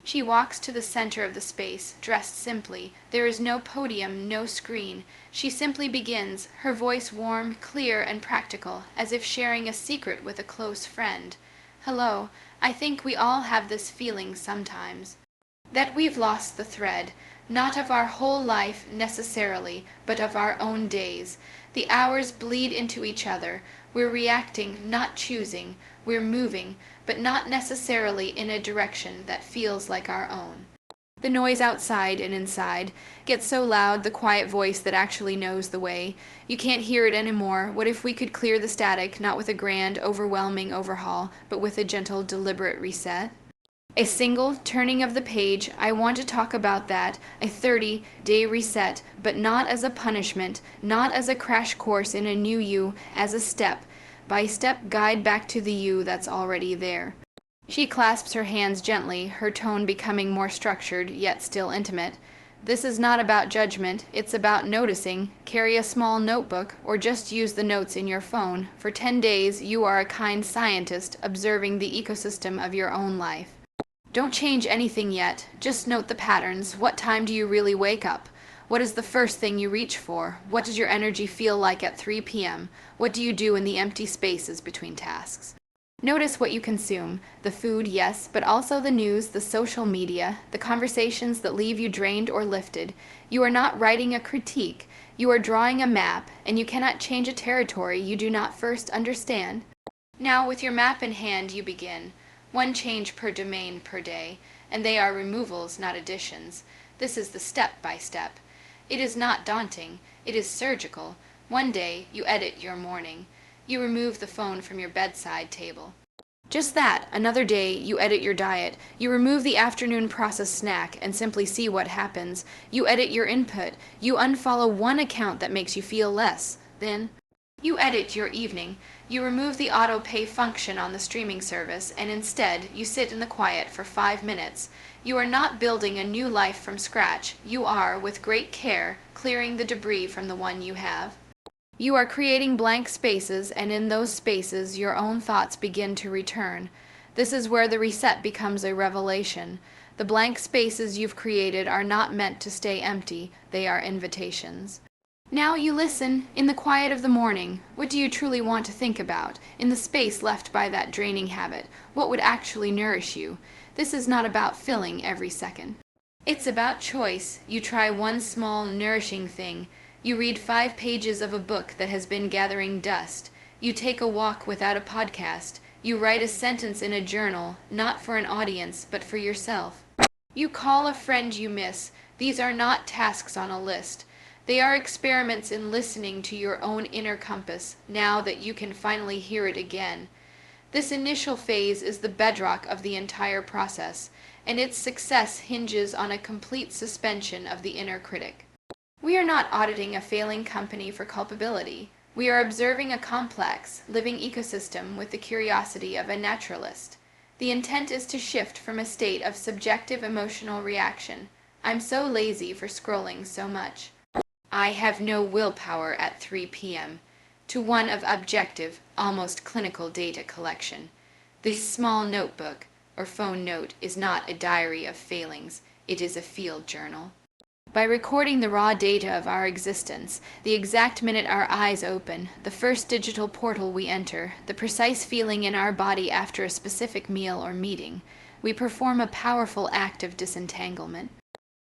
She walks to the center of the space, dressed simply. There is no podium, no screen. She simply begins, her voice warm, clear, and practical, as if sharing a secret with a close friend. Hello, I think we all have this feeling sometimes. That we've lost the thread, not of our whole life necessarily, but of our own days. The hours bleed into each other. We're reacting, not choosing. We're moving, but not necessarily in a direction that feels like our own. The noise outside and inside gets so loud, the quiet voice that actually knows the way. You can't hear it anymore. What if we could clear the static, not with a grand, overwhelming overhaul, but with a gentle, deliberate reset? A single turning of the page, I want to talk about that, a 30-day reset, but not as a punishment, not as a crash course in a new you, as a step-by-step guide back to the you that's already there. She clasps her hands gently, her tone becoming more structured, yet still intimate. This is not about judgment, it's about noticing. Carry a small notebook, or just use the notes in your phone. For 10 days, you are a kind scientist observing the ecosystem of your own life. Don't change anything yet, just note the patterns. What time do you really wake up? What is the first thing you reach for? What does your energy feel like at 3 p.m.? What do you do in the empty spaces between tasks? Notice what you consume. The food, yes, but also the news, the social media, the conversations that leave you drained or lifted. You are not writing a critique. You are drawing a map, and you cannot change a territory you do not first understand. Now, with your map in hand, you begin. One change per domain per day, and they are removals, not additions. This is the step-by-step. It is not daunting. It is surgical. One day, you edit your morning. You remove the phone from your bedside table. Just that, another day, you edit your diet. You remove the afternoon processed snack and simply see what happens. You edit your input. You unfollow one account that makes you feel less. Then, you edit your evening. You remove the auto-pay function on the streaming service, and instead, you sit in the quiet for 5 minutes. You are not building a new life from scratch. You are, with great care, clearing the debris from the one you have. You are creating blank spaces, and in those spaces, your own thoughts begin to return. This is where the reset becomes a revelation. The blank spaces you've created are not meant to stay empty. They are invitations. Now you listen, in the quiet of the morning. What do you truly want to think about? In the space left by that draining habit, what would actually nourish you? This is not about filling every second. It's about choice. You try one small, nourishing thing. You read 5 pages of a book that has been gathering dust. You take a walk without a podcast. You write a sentence in a journal, not for an audience, but for yourself. You call a friend you miss. These are not tasks on a list. They are experiments in listening to your own inner compass, now that you can finally hear it again. This initial phase is the bedrock of the entire process, and its success hinges on a complete suspension of the inner critic. We are not auditing a failing company for culpability. We are observing a complex, living ecosystem with the curiosity of a naturalist. The intent is to shift from a state of subjective emotional reaction. I'm so lazy for scrolling so much. I have no willpower at 3 p.m. to one of objective, almost clinical data collection. This small notebook or phone note is not a diary of failings. It is a field journal. By recording the raw data of our existence, the exact minute our eyes open, the first digital portal we enter, the precise feeling in our body after a specific meal or meeting, we perform a powerful act of disentanglement.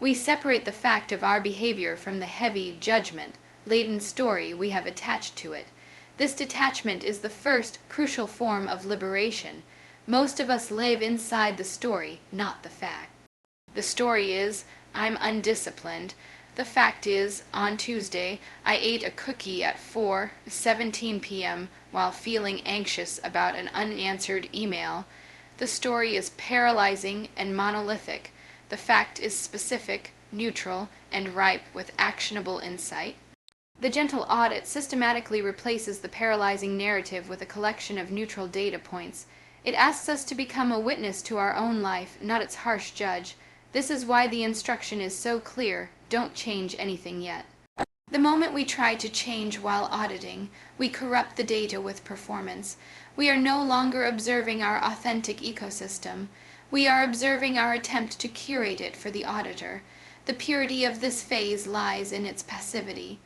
We separate the fact of our behavior from the heavy, judgment-laden story we have attached to it. This detachment is the first crucial form of liberation. Most of us live inside the story, not the fact. The story is, I'm undisciplined. The fact is, on Tuesday, I ate a cookie at 4:17 p.m. while feeling anxious about an unanswered email. The story is paralyzing and monolithic. The fact is specific, neutral, and ripe with actionable insight. The gentle audit systematically replaces the paralyzing narrative with a collection of neutral data points. It asks us to become a witness to our own life, not its harsh judge. This is why the instruction is so clear: don't change anything yet. The moment we try to change while auditing, we corrupt the data with performance. We are no longer observing our authentic ecosystem. We are observing our attempt to curate it for the auditor. The purity of this phase lies in its passivity.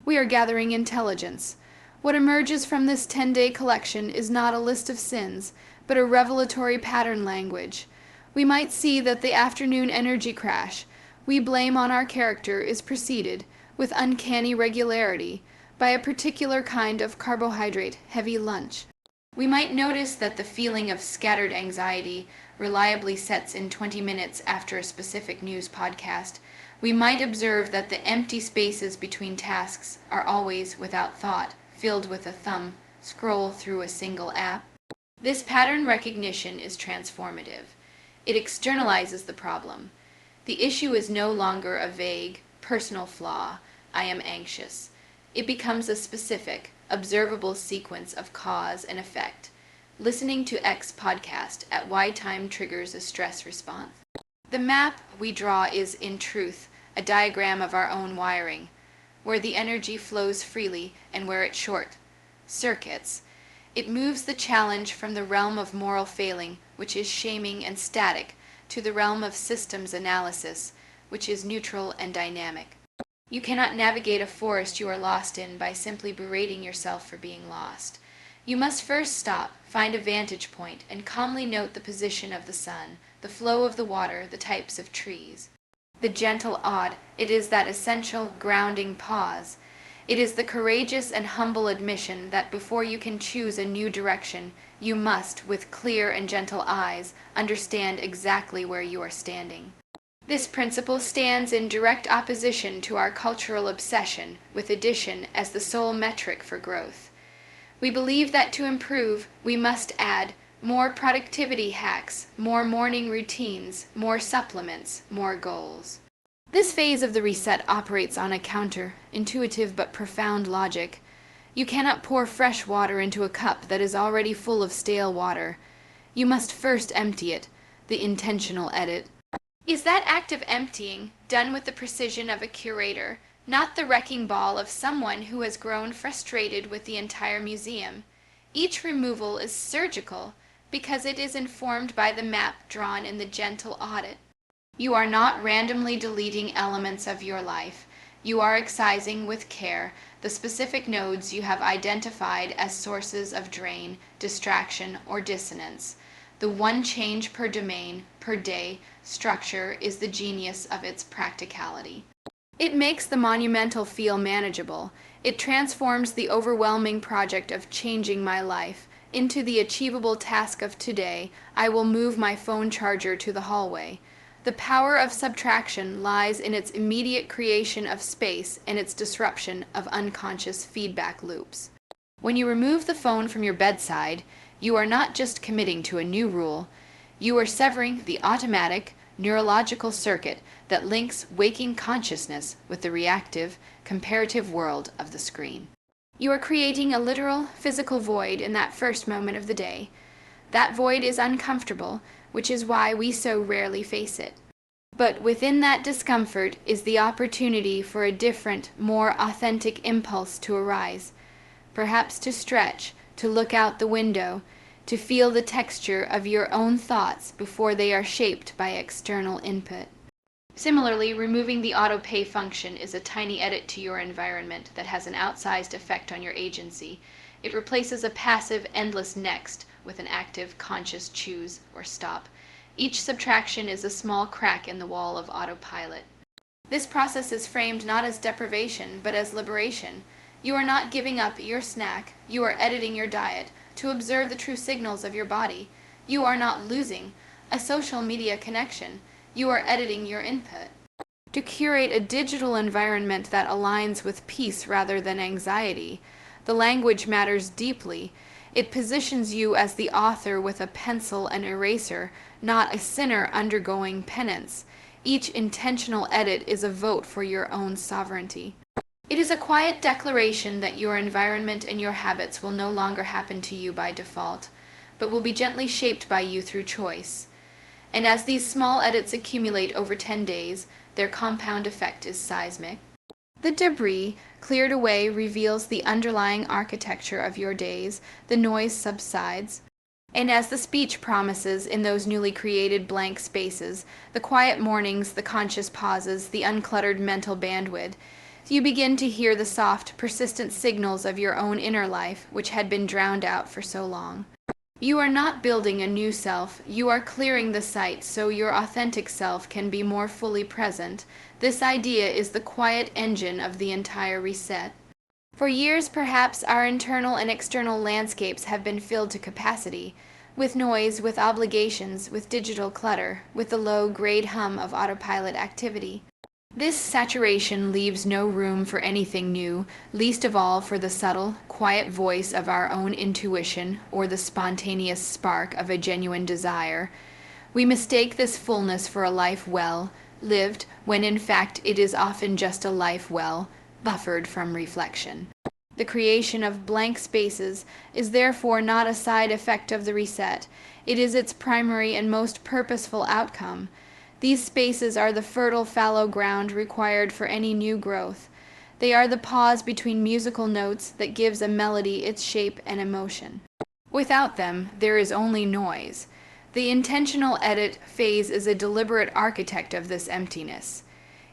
We are gathering intelligence. What emerges from this 10-day collection is not a list of sins, but a revelatory pattern language. We might see that the afternoon energy crash we blame on our character is preceded, with uncanny regularity, by a particular kind of carbohydrate-heavy lunch. We might notice that the feeling of scattered anxiety reliably sets in 20 minutes after a specific news podcast. We might observe that the empty spaces between tasks are always without thought, filled with a thumb scroll through a single app. This pattern recognition is transformative. It externalizes the problem. The issue is no longer a vague, personal flaw, I am anxious. It becomes a specific, observable sequence of cause and effect. Listening to X podcast at Y time triggers a stress response. The map we draw is, in truth, a diagram of our own wiring, where the energy flows freely and where it short circuits. It moves the challenge from the realm of moral failing, which is shaming and static, to the realm of systems analysis, which is neutral and dynamic. You cannot navigate a forest you are lost in by simply berating yourself for being lost. You must first stop, find a vantage point, and calmly note the position of the sun, the flow of the water, the types of trees. The gentle odd, it is that essential grounding pause. It is the courageous and humble admission that before you can choose a new direction, you must, with clear and gentle eyes, understand exactly where you are standing. This principle stands in direct opposition to our cultural obsession with addition as the sole metric for growth. We believe that to improve, we must add more productivity hacks, more morning routines, more supplements, more goals. This phase of the reset operates on a counter-intuitive but profound logic. You cannot pour fresh water into a cup that is already full of stale water. You must first empty it, the intentional edit. Is that act of emptying done with the precision of a curator, not the wrecking ball of someone who has grown frustrated with the entire museum? Each removal is surgical because it is informed by the map drawn in the gentle audit. You are not randomly deleting elements of your life. You are excising with care the specific nodes you have identified as sources of drain, distraction, or dissonance. The one change per domain, per day, structure is the genius of its practicality. It makes the monumental feel manageable. It transforms the overwhelming project of changing my life into the achievable task of today. I will move my phone charger to the hallway. The power of subtraction lies in its immediate creation of space and its disruption of unconscious feedback loops. When you remove the phone from your bedside, you are not just committing to a new rule, you are severing the automatic, neurological circuit that links waking consciousness with the reactive, comparative world of the screen. You are creating a literal, physical void in that first moment of the day. That void is uncomfortable, which is why we so rarely face it. But within that discomfort is the opportunity for a different, more authentic impulse to arise, perhaps to stretch, to look out the window, to feel the texture of your own thoughts before they are shaped by external input. Similarly, removing the auto-pay function is a tiny edit to your environment that has an outsized effect on your agency. It replaces a passive, endless next with an active, conscious choose or stop. Each subtraction is a small crack in the wall of autopilot. This process is framed not as deprivation, but as liberation. You are not giving up your snack, you are editing your diet to observe the true signals of your body. You are not losing a social media connection, you are editing your input. To curate a digital environment that aligns with peace rather than anxiety, the language matters deeply. It positions you as the author with a pencil and eraser, not a sinner undergoing penance. Each intentional edit is a vote for your own sovereignty. It is a quiet declaration that your environment and your habits will no longer happen to you by default, but will be gently shaped by you through choice. And as these small edits accumulate over 10 days, their compound effect is seismic. The debris cleared away reveals the underlying architecture of your days, the noise subsides. And as the speech promises in those newly created blank spaces, the quiet mornings, the conscious pauses, the uncluttered mental bandwidth, you begin to hear the soft, persistent signals of your own inner life, which had been drowned out for so long. You are not building a new self, you are clearing the site so your authentic self can be more fully present. This idea is the quiet engine of the entire reset. For years, perhaps, our internal and external landscapes have been filled to capacity, with noise, with obligations, with digital clutter, with the low, grade hum of autopilot activity. This saturation leaves no room for anything new, least of all for the subtle, quiet voice of our own intuition or the spontaneous spark of a genuine desire. We mistake this fullness for a life well lived, when in fact it is often just a life well buffered from reflection. The creation of blank spaces is therefore not a side effect of the reset. It is its primary and most purposeful outcome. These spaces are the fertile fallow ground required for any new growth. They are the pause between musical notes that gives a melody its shape and emotion. Without them, there is only noise. The intentional edit phase is a deliberate architect of this emptiness.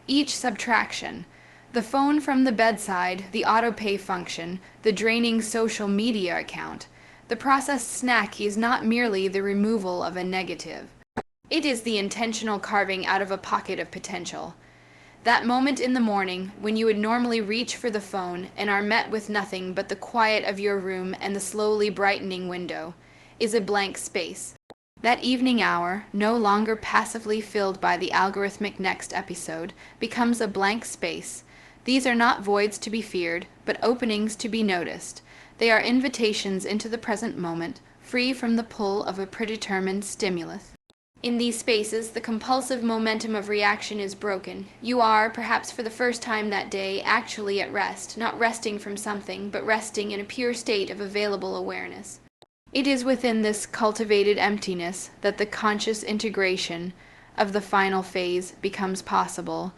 Each subtraction, the phone from the bedside, the autopay function, the draining social media account, the processed snack is not merely the removal of a negative. It is the intentional carving out of a pocket of potential. That moment in the morning when you would normally reach for the phone and are met with nothing but the quiet of your room and the slowly brightening window is a blank space. That evening hour, no longer passively filled by the algorithmic next episode, becomes a blank space. These are not voids to be feared, but openings to be noticed. They are invitations into the present moment, free from the pull of a predetermined stimulus. In these spaces, the compulsive momentum of reaction is broken. You are, perhaps for the first time that day, actually at rest, not resting from something, but resting in a pure state of available awareness. It is within this cultivated emptiness that the conscious integration of the final phase becomes possible.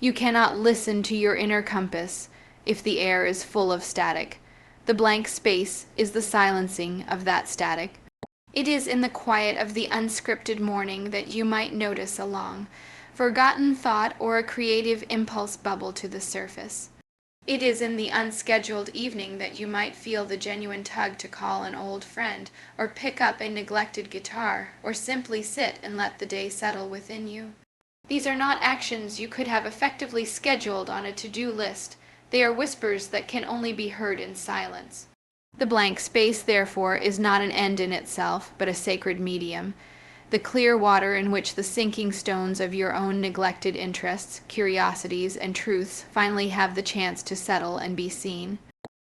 You cannot listen to your inner compass if the air is full of static. The blank space is the silencing of that static. It is in the quiet of the unscripted morning that you might notice a long, forgotten thought or a creative impulse bubble to the surface. It is in the unscheduled evening that you might feel the genuine tug to call an old friend, or pick up a neglected guitar, or simply sit and let the day settle within you. These are not actions you could have effectively scheduled on a to-do list. They are whispers that can only be heard in silence. The blank space, therefore, is not an end in itself, but a sacred medium, the clear water in which the sinking stones of your own neglected interests, curiosities, and truths finally have the chance to settle and be seen.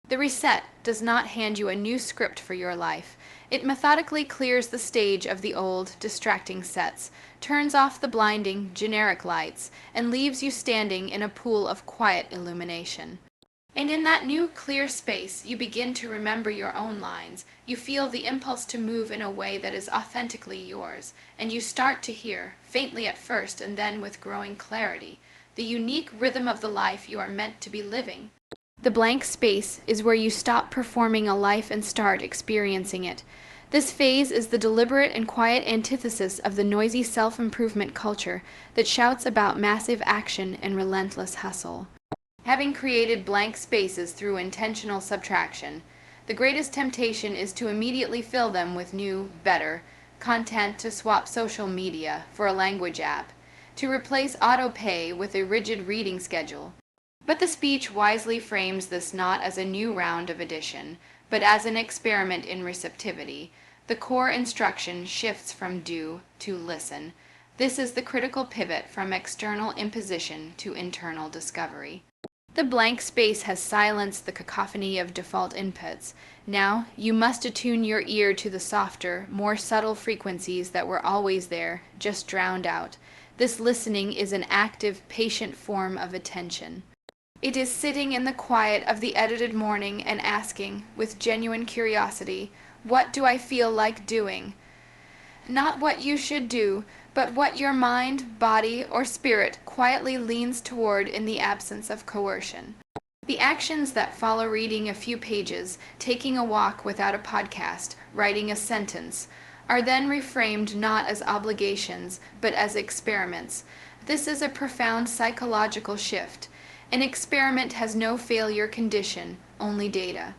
The reset does not hand you a new script for your life. It methodically clears the stage of the old, distracting sets, turns off the blinding, generic lights, and leaves you standing in a pool of quiet illumination. And in that new clear space, you begin to remember your own lines. You feel the impulse to move in a way that is authentically yours, and you start to hear, faintly at first and then with growing clarity, the unique rhythm of the life you are meant to be living. The blank space is where you stop performing a life and start experiencing it. This phase is the deliberate and quiet antithesis of the noisy self-improvement culture that shouts about massive action and relentless hustle. Having created blank spaces through intentional subtraction, the greatest temptation is to immediately fill them with new, better content, to swap social media for a language app, to replace auto-pay with a rigid reading schedule. But the speech wisely frames this not as a new round of addition, but as an experiment in receptivity. The core instruction shifts from do to listen. This is the critical pivot from external imposition to internal discovery. The blank space has silenced the cacophony of default inputs. Now, you must attune your ear to the softer, more subtle frequencies that were always there, just drowned out. This listening is an active, patient form of attention. It is sitting in the quiet of the edited morning and asking, with genuine curiosity, what do I feel like doing? Not what you should do, but what your mind, body, or spirit quietly leans toward in the absence of coercion. The actions that follow reading a few pages, taking a walk without a podcast, writing a sentence, are then reframed not as obligations, but as experiments. This is a profound psychological shift. An experiment has no failure condition, only data.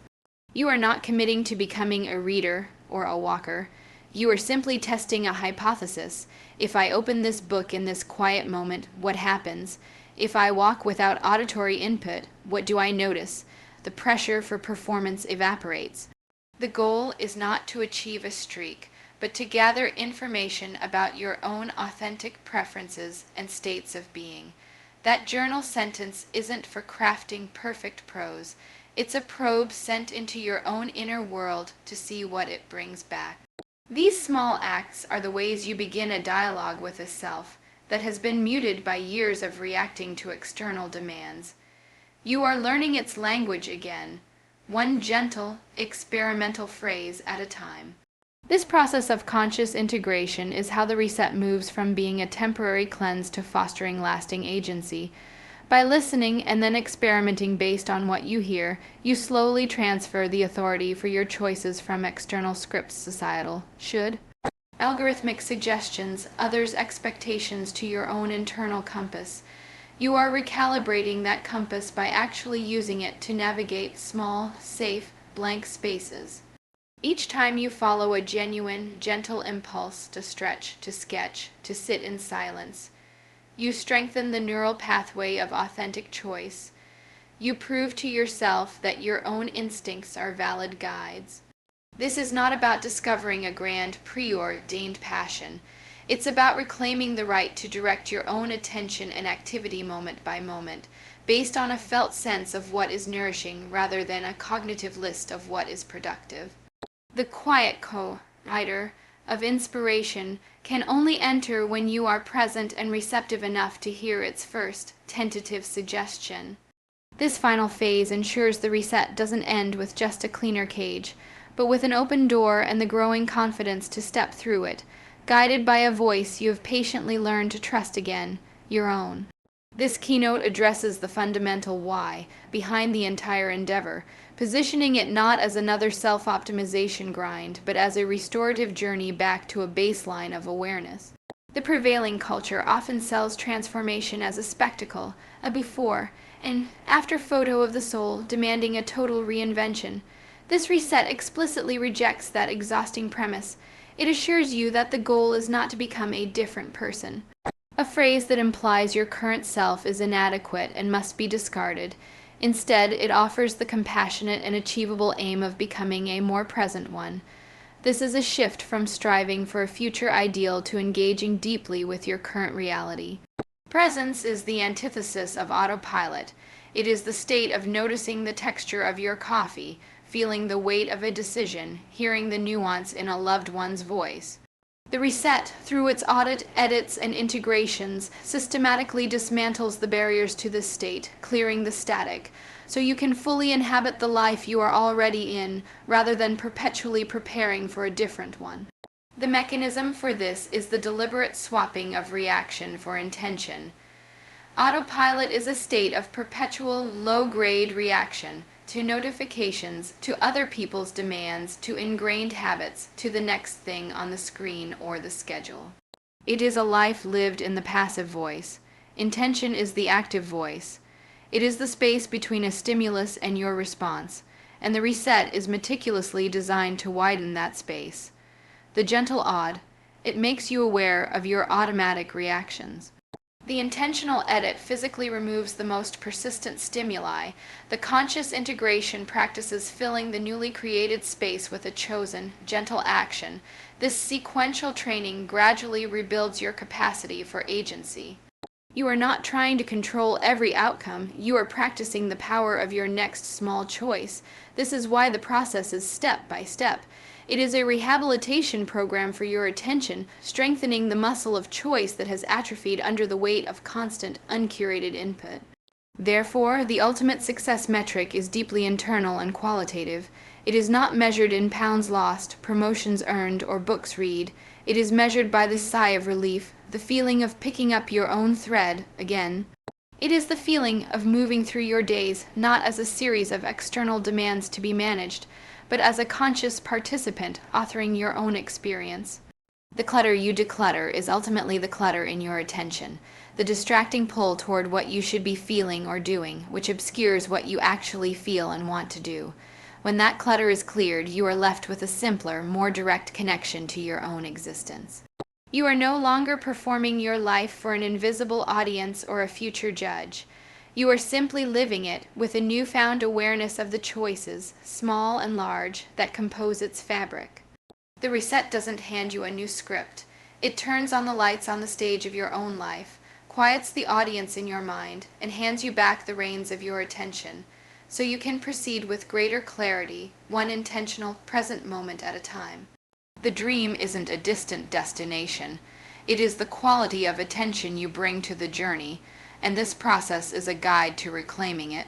You are not committing to becoming a reader or a walker. You are simply testing a hypothesis. If I open this book in this quiet moment, what happens? If I walk without auditory input, what do I notice? The pressure for performance evaporates. The goal is not to achieve a streak, but to gather information about your own authentic preferences and states of being. That journal sentence isn't for crafting perfect prose. It's a probe sent into your own inner world to see what it brings back. These small acts are the ways you begin a dialogue with a self that has been muted by years of reacting to external demands. You are learning its language again, one gentle, experimental phrase at a time. This process of conscious integration is how the reset moves from being a temporary cleanse to fostering lasting agency. By listening and then experimenting based on what you hear, you slowly transfer the authority for your choices from external scripts, societal, should, algorithmic suggestions, others' expectations to your own internal compass. You are recalibrating that compass by actually using it to navigate small, safe, blank spaces. Each time you follow a genuine, gentle impulse to stretch, to sketch, to sit in silence, you strengthen the neural pathway of authentic choice. You prove to yourself that your own instincts are valid guides. This is not about discovering a grand, preordained passion. It's about reclaiming the right to direct your own attention and activity moment by moment, based on a felt sense of what is nourishing rather than a cognitive list of what is productive. The quiet co-writer of inspiration can only enter when you are present and receptive enough to hear its first, tentative suggestion. This final phase ensures the reset doesn't end with just a cleaner cage, but with an open door and the growing confidence to step through it, guided by a voice you have patiently learned to trust again, your own. This keynote addresses the fundamental why behind the entire endeavor, positioning it not as another self-optimization grind, but as a restorative journey back to a baseline of awareness. The prevailing culture often sells transformation as a spectacle, a before and after photo of the soul demanding a total reinvention. This reset explicitly rejects that exhausting premise. It assures you that the goal is not to become a different person. A phrase that implies your current self is inadequate and must be discarded. Instead, it offers the compassionate and achievable aim of becoming a more present one. This is a shift from striving for a future ideal to engaging deeply with your current reality. Presence is the antithesis of autopilot. It is the state of noticing the texture of your coffee, feeling the weight of a decision, hearing the nuance in a loved one's voice. The reset, through its audit, edits, and integrations, systematically dismantles the barriers to this state, clearing the static, so you can fully inhabit the life you are already in, rather than perpetually preparing for a different one. The mechanism for this is the deliberate swapping of reaction for intention. Autopilot is a state of perpetual low-grade reaction to notifications, to other people's demands, to ingrained habits, to the next thing on the screen or the schedule. It is a life lived in the passive voice. Intention is the active voice. It is the space between a stimulus and your response, and the reset is meticulously designed to widen that space. The gentle odd, it makes you aware of your automatic reactions. The intentional edit physically removes the most persistent stimuli. The conscious integration practices filling the newly created space with a chosen, gentle action. This sequential training gradually rebuilds your capacity for agency. You are not trying to control every outcome. You are practicing the power of your next small choice. This is why the process is step by step. It is a rehabilitation program for your attention, strengthening the muscle of choice that has atrophied under the weight of constant, uncurated input. Therefore, the ultimate success metric is deeply internal and qualitative. It is not measured in pounds lost, promotions earned, or books read. It is measured by the sigh of relief, the feeling of picking up your own thread again. It is the feeling of moving through your days not as a series of external demands to be managed, but as a conscious participant authoring your own experience. The clutter you declutter is ultimately the clutter in your attention, the distracting pull toward what you should be feeling or doing, which obscures what you actually feel and want to do. When that clutter is cleared, you are left with a simpler, more direct connection to your own existence. You are no longer performing your life for an invisible audience or a future judge. You are simply living it with a newfound awareness of the choices, small and large, that compose its fabric. The reset doesn't hand you a new script. It turns on the lights on the stage of your own life, quiets the audience in your mind, and hands you back the reins of your attention, so you can proceed with greater clarity, one intentional present moment at a time. The dream isn't a distant destination. It is the quality of attention you bring to the journey, and this process is a guide to reclaiming it.